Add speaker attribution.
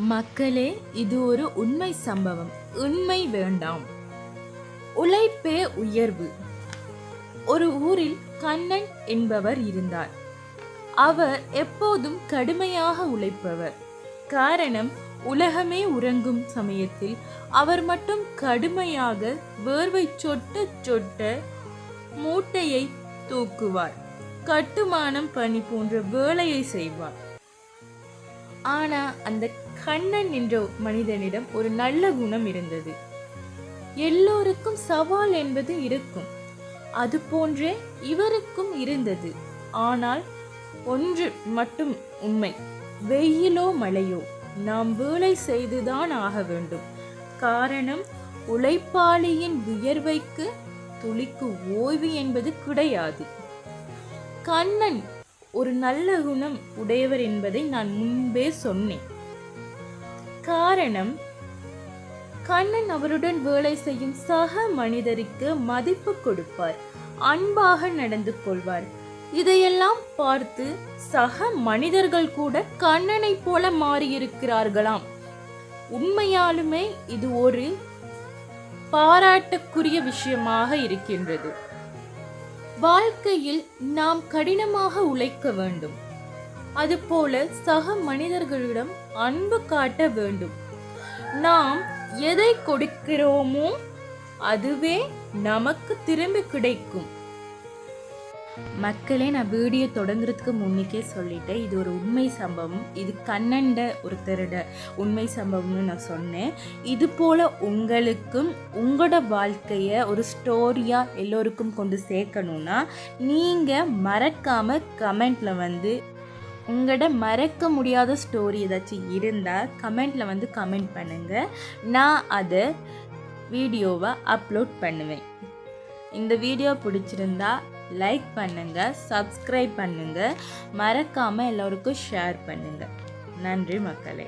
Speaker 1: மக்களே, இது ஒரு உண்மை சம்பவம். உண்மை வேண்டாம். உழைப்பே உயர்வு. ஒரு ஊரில் கண்ணன் என்பவர் இருந்தார். அவர் எப்போதும் கடுமையாக உழைப்பவர். காரணம், உலகமே உறங்கும் சமயத்தில் அவர் மட்டும் கடுமையாக வேர்வை சொட்ட சொட்ட மூட்டையை தூக்குவார். கட்டுமானம் பணி போன்ற வேலையை செய்வார். ஆனா அந்த கண்ணன் என்ற மனிதனிடம் ஒரு நல்ல குணம் இருந்தது. எல்லோருக்கும் சவால் என்பது இருக்கும். அது போன்றே இவருக்கும் இருந்தது. ஆனால் ஒன்று மட்டும் உண்மை, வெயிலோ மழையோ நாம் வேலை செய்துதான் ஆக வேண்டும். காரணம், உழைப்பாளியின் வியர்வைக்கு துளிக்கு ஓய்வு என்பது கிடையாது. கண்ணன் ஒரு நல்ல குணம் உடையவர் என்பதை நான் முன்பே சொன்னேன். காரணம், கண்ணன் அவருடன் வேலை செய்யும் சக மனிதருக்கு மதிப்பு கொடுப்பார், அன்பாக நடந்து கொள்வார். இதையெல்லாம் பார்த்து சக மனிதர்கள் கூட கண்ணனை போல மாறியிருக்கிறார்களாம். உண்மையாலுமே இது ஒரு பாராட்டுக்குரிய விஷயமாக இருக்கின்றது. வாழ்க்கையில் நாம் கடினமாக உழைக்க வேண்டும். அதுபோல சக மனிதர்களிடம் அன்பு காட்ட வேண்டும். நாம் எதை கொடுக்கிறோமோ அதுவே நமக்கு திரும்பி கிடைக்கும். மக்களே, நான் வீடியோ தொடங்குறதுக்கு முன்னிக்கே சொல்லிட்டேன், இது ஒரு உண்மை சம்பவம். இது கண்ணண்ட ஒரு திருட உண்மை சம்பவம்னு நான் சொன்னேன். இது போல் உங்களுக்கும் உங்களோட வாழ்க்கையை ஒரு ஸ்டோரியாக எல்லோருக்கும் கொண்டு சேர்க்கணுன்னா நீங்கள் மறக்காமல் கமெண்டில் உங்களோட மறக்க முடியாத ஸ்டோரி ஏதாச்சும் இருந்தால் கமெண்டில் கமெண்ட் பண்ணுங்கள். நான் அதை வீடியோவை அப்லோட் பண்ணுவேன். இந்த வீடியோ பிடிச்சிருந்தா லைக் பண்ணுங்கள், சப்ஸ்கிரைப் பண்ணுங்கள், மறக்காமல் எல்லோருக்கும் ஷேர் பண்ணுங்கள். நன்றி மக்களே.